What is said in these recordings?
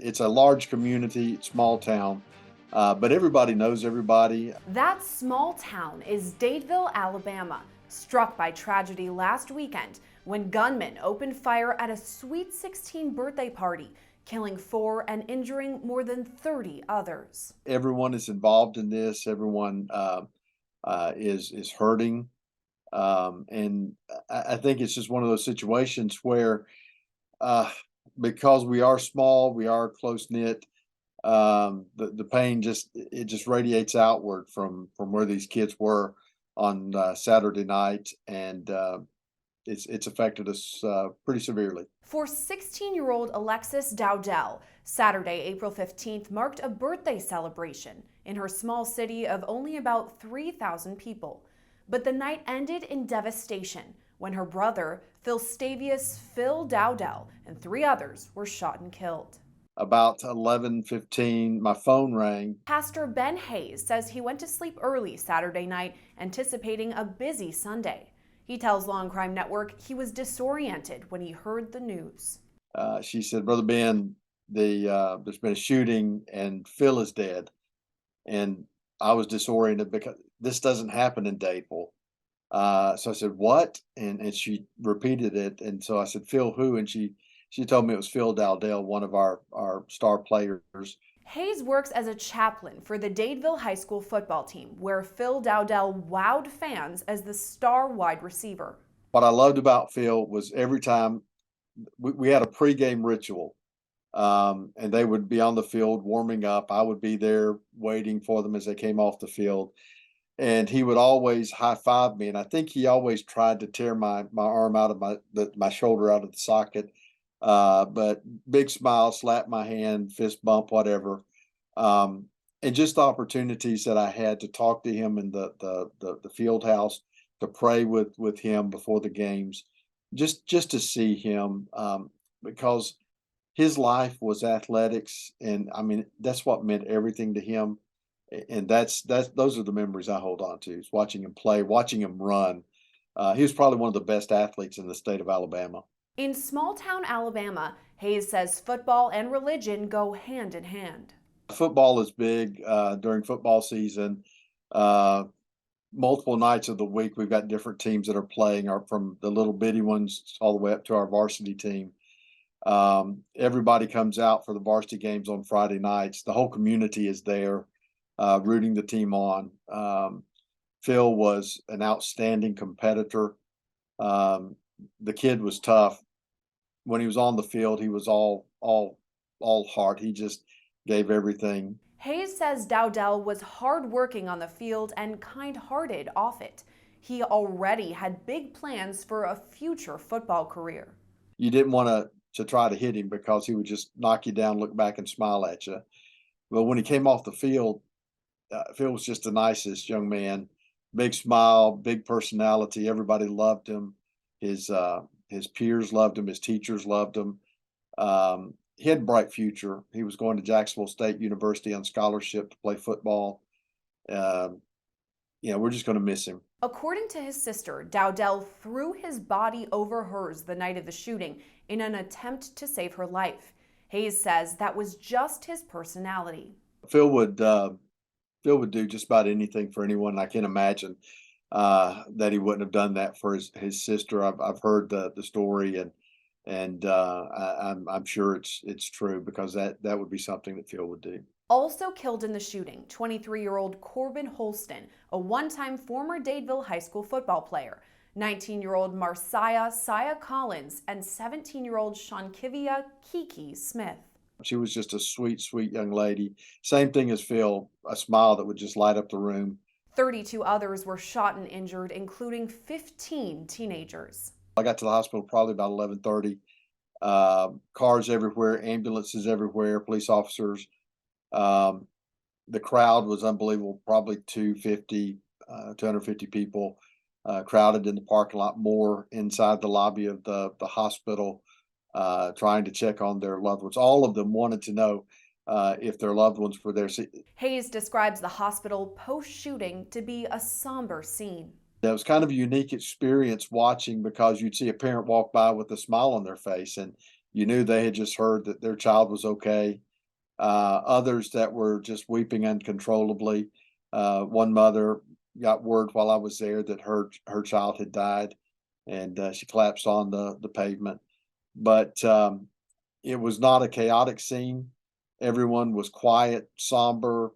It's a large community, small town, but everybody knows everybody. That small town is Dadeville, Alabama, struck by tragedy last weekend when gunmen opened fire at a Sweet 16 birthday party, killing 4 and injuring more than 30 others. Everyone is involved in this. Everyone is hurting, and I think it's just one of those situations where, uh, because we are small, we are close knit. The pain just radiates outward from where these kids were on Saturday night, and it's affected us pretty severely. For 16-year-old Alexis Dowdell, Saturday, April 15th marked a birthday celebration in her small city of only about 3,000 people. But the night ended in devastation when her brother, Phil Dowdell, and 3 others were shot and killed. About 11:15, my phone rang. Pastor Ben Hayes says he went to sleep early Saturday night, anticipating a busy Sunday. He tells Law&Crime Network he was disoriented when he heard the news. She said, "Brother Ben, there's been a shooting and Phil is dead." And I was disoriented because this doesn't happen in Dadeville. So I said, "What?" And she repeated it. And so I said, "Phil who?" And she told me it was Phil Dowdell, one of our star players. Hayes works as a chaplain for the Dadeville High School football team, where Phil Dowdell wowed fans as the star wide receiver. What I loved about Phil was every time we had a pregame ritual, and they would be on the field warming up. I would be there waiting for them as they came off the field, and he would always high five me. And I think he always tried to tear my arm out of my shoulder out of the socket. But big smile, slap my hand, fist bump, whatever. And just the opportunities that I had to talk to him in the field house, to pray with him before the games, just to see him, because his life was athletics, and I mean that's what meant everything to him. And that's those are the memories I hold on to, is watching him play, watching him run. He was probably one of the best athletes in the state of Alabama. In small town Alabama, Hayes says football and religion go hand in hand. Football is big during football season. Uh, Multiple nights of the week, we've got different teams that are playing, from the little bitty ones all the way up to our varsity team. Everybody comes out for the varsity games on Friday nights. The whole community is there, rooting the team on. Phil was an outstanding competitor. The kid was tough. When he was on the field, he was all heart. He just gave everything. Hayes says Dowdell was hardworking on the field and kind-hearted off it. He already had big plans for a future football career. You didn't want to try to hit him because he would just knock you down, look back, and smile at you. But when he came off the field, Phil was just the nicest young man. Big smile, big personality. Everybody loved him. His peers loved him. His teachers loved him. He had a bright future. He was going to Jacksonville State University on scholarship to play football. We're just going to miss him. According to his sister, Dowdell threw his body over hers the night of the shooting in an attempt to save her life. Hayes says that was just his personality. Phil would do just about anything for anyone. I can't imagine that he wouldn't have done that for his sister. I've heard the story, and I'm sure it's true, because that would be something that Phil would do. Also killed in the shooting, 23-year-old Corbin Holston, a one-time former Dadeville high school football player, 19-year-old Marcia Saya Collins, and 17-year-old Shankivia Kiki Smith. She was just a sweet, sweet young lady. Same thing as Phil, a smile that would just light up the room. 32 others were shot and injured, including 15 teenagers. I got to the hospital probably about 11:30. Cars everywhere, ambulances everywhere, police officers. The crowd was unbelievable, probably 250 people crowded in the parking lot, more inside the lobby of the hospital, trying to check on their loved ones. All of them wanted to know if their loved ones were there. Hayes describes the hospital post-shooting to be a somber scene. It was kind of a unique experience watching, because you'd see a parent walk by with a smile on their face, and you knew they had just heard that their child was okay. others that were just weeping uncontrollably. One mother got word while I was there that her child had died, and she collapsed on the pavement. But it was not a chaotic scene. Everyone was quiet, somber,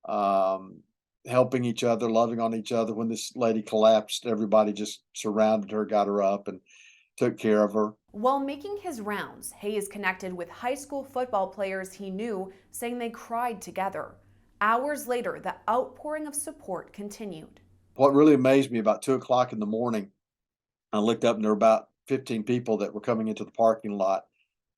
um, helping each other, loving on each other. When this lady collapsed, everybody just surrounded her, got her up, and took care of her. While making his rounds, Hayes connected with high school football players he knew, saying they cried together. Hours later, the outpouring of support continued. What really amazed me, about 2 o'clock in the morning, I looked up and there were about 15 people that were coming into the parking lot.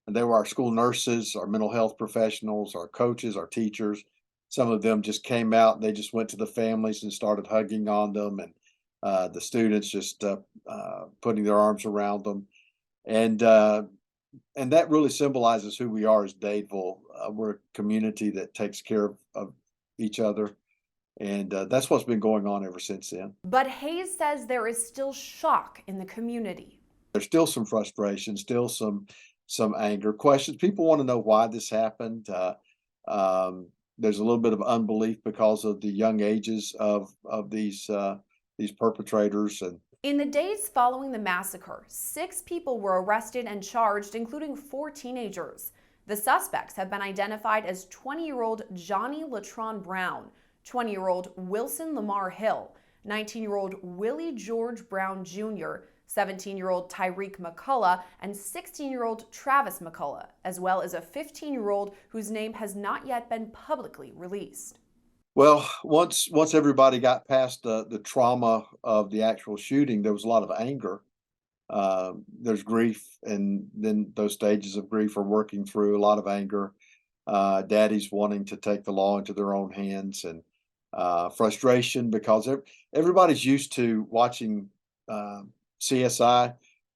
And they were our school nurses, our mental health professionals, our coaches, our teachers. Some of them just came out and they just went to the families and started hugging on them, and the students just putting their arms around them. And and that really symbolizes who we are as Dadeville. We're a community that takes care of each other, and that's what's been going on ever since then. But Hayes says there is still shock in the community. There's still some frustration, still some anger, questions. People want to know why this happened. There's a little bit of unbelief because of the young ages of these perpetrators. And In the days following the massacre, 6 people were arrested and charged, including 4 teenagers. The suspects have been identified as 20-year-old Johnny Latron Brown, 20-year-old Wilson Lamar Hill, 19-year-old Willie George Brown Jr., 17-year-old Tyreek McCullough, and 16-year-old Travis McCullough, as well as a 15-year-old whose name has not yet been publicly released. well, once everybody got past the trauma of the actual shooting, there was a lot of anger. There's grief, and then those stages of grief are working through a lot of anger. Daddies wanting to take the law into their own hands, and frustration because everybody's used to watching CSI,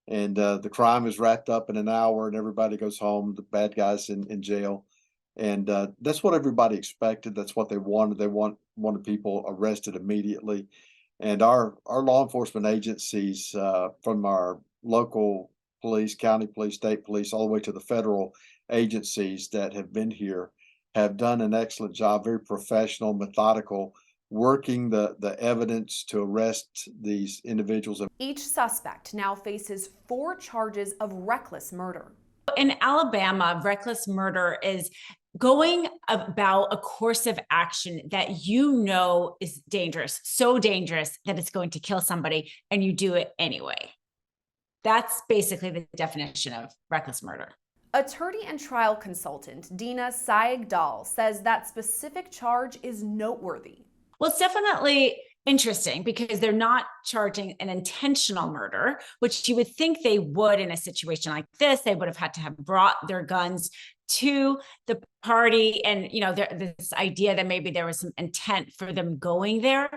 and the crime is wrapped up in an hour, and everybody goes home. The bad guys in jail, and that's what everybody expected. That's what they wanted. They wanted people arrested immediately, and our law enforcement agencies, from our local police, county police, state police, all the way to the federal agencies that have been here, have done an excellent job, very professional, methodical, working the evidence to arrest these individuals. Each suspect now faces 4 charges of reckless murder. In Alabama, reckless murder is going about a course of action that you know is dangerous, so dangerous that it's going to kill somebody, and you do it anyway. That's basically the definition of reckless murder. Attorney and trial consultant Dina Saigdal says that specific charge is noteworthy. Well, it's definitely interesting because they're not charging an intentional murder, which you would think they would in a situation like this. They would have had to have brought their guns to the party, and this idea that maybe there was some intent for them going there.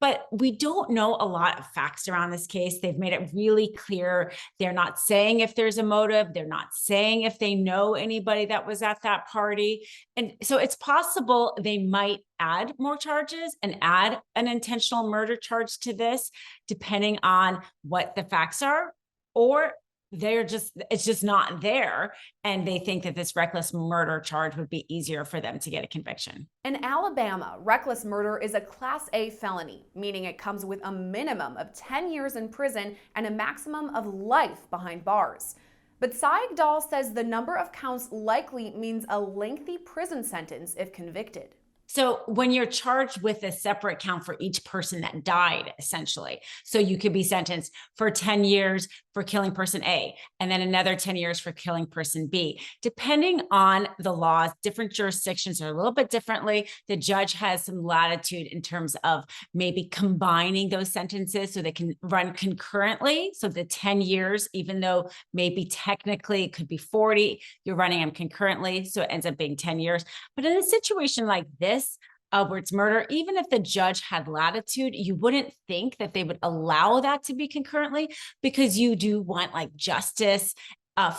But we don't know a lot of facts around this case. They've made it really clear they're not saying if there's a motive. They're not saying if they know anybody that was at that party. And so it's possible they might add more charges and add an intentional murder charge to this, depending on what the facts are, or it's just not there, and they think that this reckless murder charge would be easier for them to get a conviction. In Alabama, reckless murder is a Class A felony, meaning it comes with a minimum of 10 years in prison and a maximum of life behind bars. But Saigdal says the number of counts likely means a lengthy prison sentence if convicted. So when you're charged with a separate count for each person that died, essentially, so you could be sentenced for 10 years for killing person A, and then another 10 years for killing person B. Depending on the laws, different jurisdictions are a little bit differently. The judge has some latitude in terms of maybe combining those sentences so they can run concurrently. So the 10 years, even though maybe technically it could be 40, you're running them concurrently, so it ends up being 10 years. But in a situation like this, where it's murder, even if the judge had latitude, you wouldn't think that they would allow that to be concurrently, because you do want justice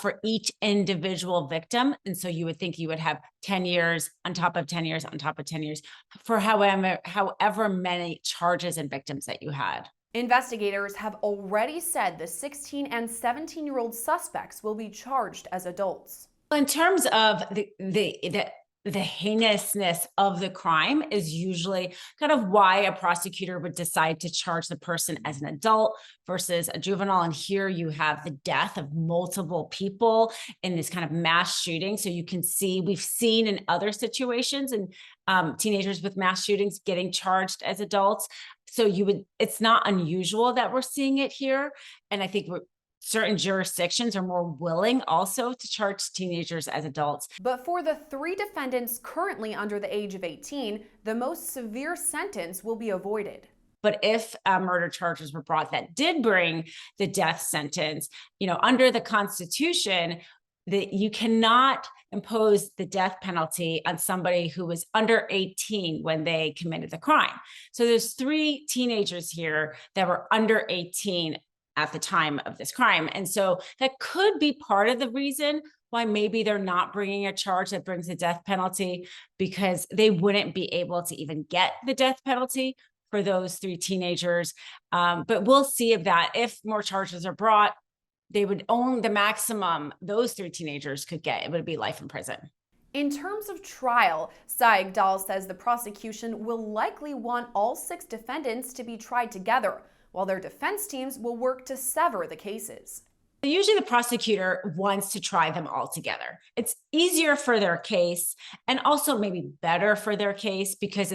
for each individual victim. And so you would think you would have 10 years on top of 10 years on top of 10 years for however many charges and victims that you had. Investigators have already said the 16 and 17-year-old suspects will be charged as adults. In terms of the the heinousness of the crime is usually kind of why a prosecutor would decide to charge the person as an adult versus a juvenile. And here you have the death of multiple people in this kind of mass shooting. So you can see, we've seen in other situations and teenagers with mass shootings getting charged as adults. So it's not unusual that we're seeing it here. And I think certain jurisdictions are more willing also to charge teenagers as adults. But for the 3 defendants currently under the age of 18, the most severe sentence will be avoided. But if murder charges were brought that did bring the death sentence, under the Constitution, that you cannot impose the death penalty on somebody who was under 18 when they committed the crime. So there's 3 teenagers here that were under 18 at the time of this crime. And so that could be part of the reason why maybe they're not bringing a charge that brings a death penalty, because they wouldn't be able to even get the death penalty for those 3 teenagers. But we'll see if more charges are brought, they would own the maximum those 3 teenagers could get. It would be life in prison. In terms of trial, Dowdell says the prosecution will likely want all 6 defendants to be tried together, while their defense teams will work to sever the cases. Usually the prosecutor wants to try them all together. It's easier for their case and also maybe better for their case because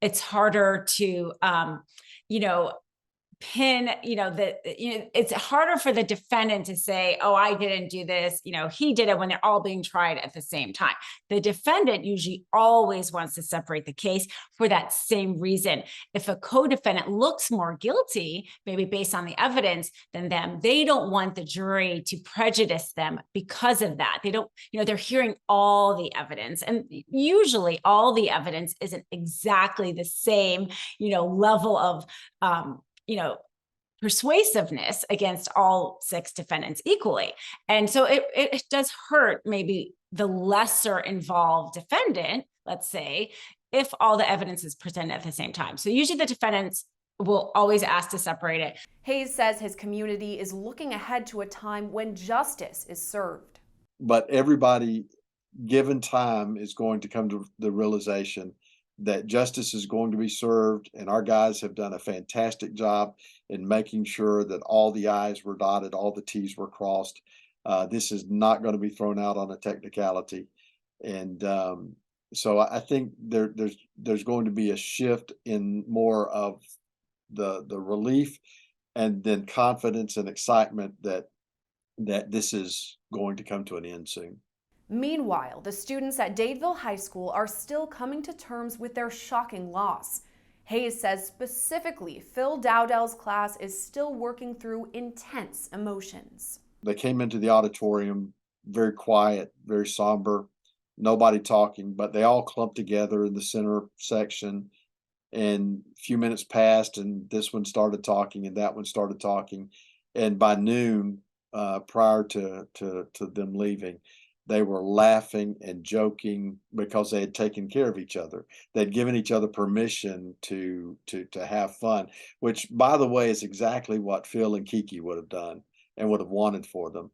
it's harder to, pin, it's harder for the defendant to say, oh, I didn't do this, he did it, when they're all being tried at the same time. The defendant usually always wants to separate the case for that same reason. If a co-defendant looks more guilty, maybe based on the evidence than them, they don't want the jury to prejudice them because of that. They don't, they're hearing all the evidence, and usually all the evidence isn't exactly the same, level of, persuasiveness against all 6 defendants equally. And so it does hurt maybe the lesser involved defendant, let's say, if all the evidence is presented at the same time. So usually the defendants will always ask to separate it. Hayes says his community is looking ahead to a time when justice is served. But everybody, given time, is going to come to the realization that justice is going to be served, and our guys have done a fantastic job in making sure that all the I's were dotted, all the T's were crossed. This is not going to be thrown out on a technicality, and so I think there's going to be a shift in more of the relief, and then confidence and excitement that this is going to come to an end soon. Meanwhile, the students at Dadeville High School are still coming to terms with their shocking loss. Hayes says specifically Phil Dowdell's class is still working through intense emotions. They came into the auditorium very quiet, very somber, nobody talking, but they all clumped together in the center section. And a few minutes passed, and this one started talking, and that one started talking. And by noon, prior to them leaving, they were laughing and joking because they had taken care of each other. They'd given each other permission to have fun, which, by the way, is exactly what Phil and Kiki would have done and would have wanted for them.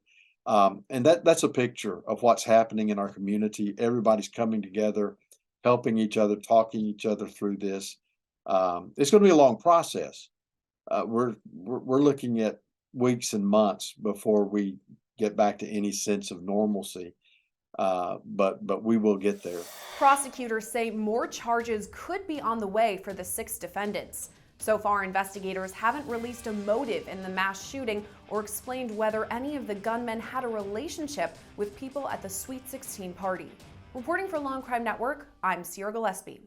And that's a picture of what's happening in our community. Everybody's coming together, helping each other, talking each other through this. It's going to be a long process. We're looking at weeks and months before we get back to any sense of normalcy. But we will get there. Prosecutors say more charges could be on the way for the 6 defendants. So far, investigators haven't released a motive in the mass shooting or explained whether any of the gunmen had a relationship with people at the Sweet 16 party. Reporting for Law&Crime Network, I'm Gillespie.